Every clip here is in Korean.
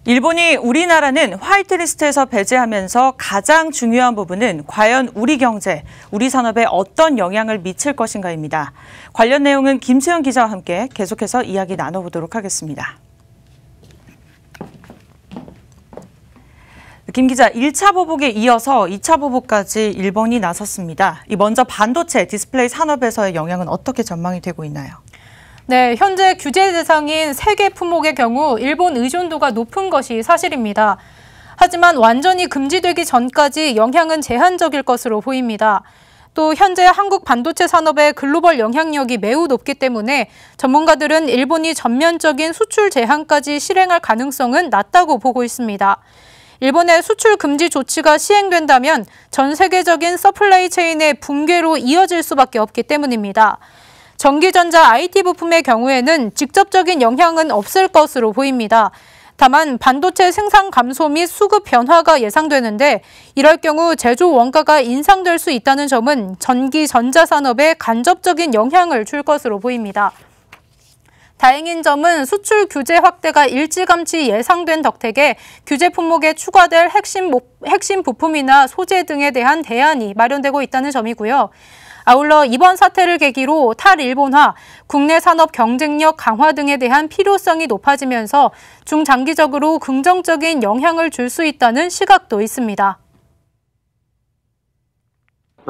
일본이 우리나라는 화이트리스트에서 배제하면서 가장 중요한 부분은 과연 우리 경제, 우리 산업에 어떤 영향을 미칠 것인가입니다. 관련 내용은 김수영 기자와 함께 계속해서 이야기 나눠보도록 하겠습니다. 김 기자, 1차 보복에 이어서 2차 보복까지 일본이 나섰습니다. 먼저 반도체 디스플레이 산업에서의 영향은 어떻게 전망이 되고 있나요? 네, 현재 규제 대상인 세계 품목의 경우 일본 의존도가 높은 것이 사실입니다. 하지만 완전히 금지되기 전까지 영향은 제한적일 것으로 보입니다. 또 현재 한국 반도체 산업의 글로벌 영향력이 매우 높기 때문에 전문가들은 일본이 전면적인 수출 제한까지 실행할 가능성은 낮다고 보고 있습니다. 일본의 수출 금지 조치가 시행된다면 전 세계적인 서플라이 체인의 붕괴로 이어질 수밖에 없기 때문입니다. 전기전자 IT 부품의 경우에는 직접적인 영향은 없을 것으로 보입니다. 다만 반도체 생산 감소 및 수급 변화가 예상되는데 이럴 경우 제조 원가가 인상될 수 있다는 점은 전기전자 산업에 간접적인 영향을 줄 것으로 보입니다. 다행인 점은 수출 규제 확대가 일찌감치 예상된 덕택에 규제 품목에 추가될 핵심 부품이나 소재 등에 대한 대안이 마련되고 있다는 점이고요. 아울러 이번 사태를 계기로 탈일본화, 국내 산업 경쟁력 강화 등에 대한 필요성이 높아지면서 중장기적으로 긍정적인 영향을 줄 수 있다는 시각도 있습니다.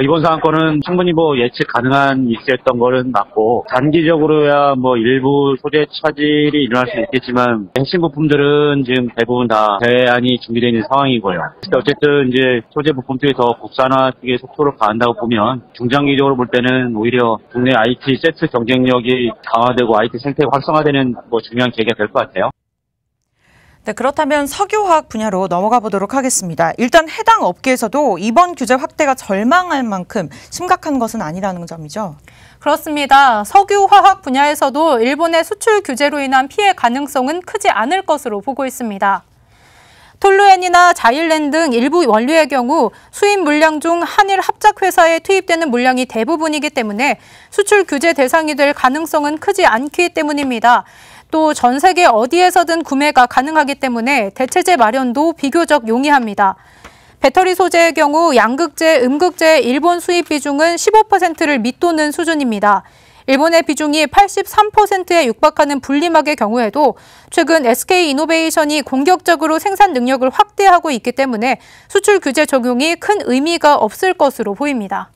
이번 사안건은 충분히 예측 가능한 일이었던 거는 맞고, 단기적으로야 일부 소재 차질이 일어날 수 있겠지만, 핵심 부품들은 지금 대부분 다 대안이 준비되어 있는 상황이고요. 어쨌든 소재 부품 쪽이 더 국산화 쪽의 속도를 가한다고 보면, 중장기적으로 볼 때는 오히려 국내 IT 세트 경쟁력이 강화되고 IT 생태가 활성화되는 중요한 계기가 될 것 같아요. 네, 그렇다면 석유화학 분야로 넘어가 보도록 하겠습니다. 일단 해당 업계에서도 이번 규제 확대가 절망할 만큼 심각한 것은 아니라는 점이죠. 그렇습니다. 석유화학 분야에서도 일본의 수출 규제로 인한 피해 가능성은 크지 않을 것으로 보고 있습니다. 톨루엔이나 자일렌 등 일부 원료의 경우 수입 물량 중 한일 합작회사에 투입되는 물량이 대부분이기 때문에 수출 규제 대상이 될 가능성은 크지 않기 때문입니다. 또 전 세계 어디에서든 구매가 가능하기 때문에 대체재 마련도 비교적 용이합니다. 배터리 소재의 경우 양극재, 음극재의 일본 수입 비중은 15%를 밑도는 수준입니다. 일본의 비중이 83%에 육박하는 분리막의 경우에도 최근 SK이노베이션이 공격적으로 생산 능력을 확대하고 있기 때문에 수출 규제 적용이 큰 의미가 없을 것으로 보입니다.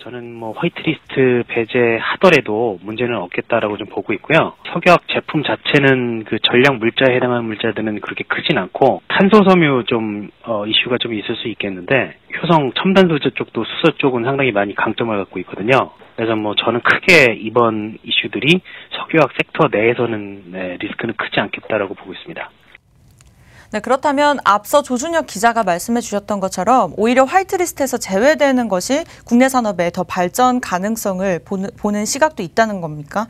저는 화이트리스트 배제하더라도 문제는 없겠다라고 좀 보고 있고요. 석유화학 제품 자체는 그 전략 물자에 해당하는 물자들은 그렇게 크진 않고 탄소섬유 이슈가 좀 있을 수 있겠는데 효성 첨단 소재 쪽도 수소 쪽은 상당히 많이 강점을 갖고 있거든요. 그래서 저는 크게 이번 이슈들이 석유화학 섹터 내에서는 리스크는 크지 않겠다라고 보고 있습니다. 네, 그렇다면 앞서 조준혁 기자가 말씀해 주셨던 것처럼 오히려 화이트리스트에서 제외되는 것이 국내 산업의 더 발전 가능성을 보는 시각도 있다는 겁니까?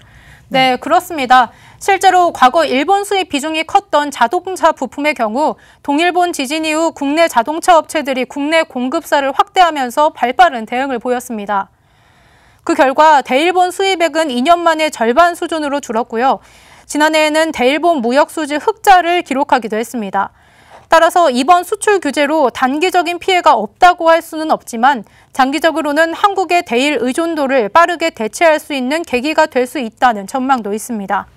네, 그렇습니다. 실제로 과거 일본 수입 비중이 컸던 자동차 부품의 경우 동일본 지진 이후 국내 자동차 업체들이 국내 공급사를 확대하면서 발빠른 대응을 보였습니다. 그 결과 대일본 수입액은 2년 만에 절반 수준으로 줄었고요. 지난해에는 대일본 무역 수지 흑자를 기록하기도 했습니다. 따라서 이번 수출 규제로 단기적인 피해가 없다고 할 수는 없지만 장기적으로는 한국의 대일 의존도를 빠르게 대체할 수 있는 계기가 될 수 있다는 전망도 있습니다.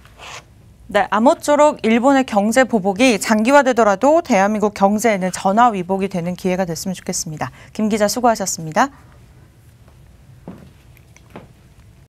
네, 아무쪼록 일본의 경제 보복이 장기화되더라도 대한민국 경제에는 전화위복이 되는 기회가 됐으면 좋겠습니다. 김 기자 수고하셨습니다.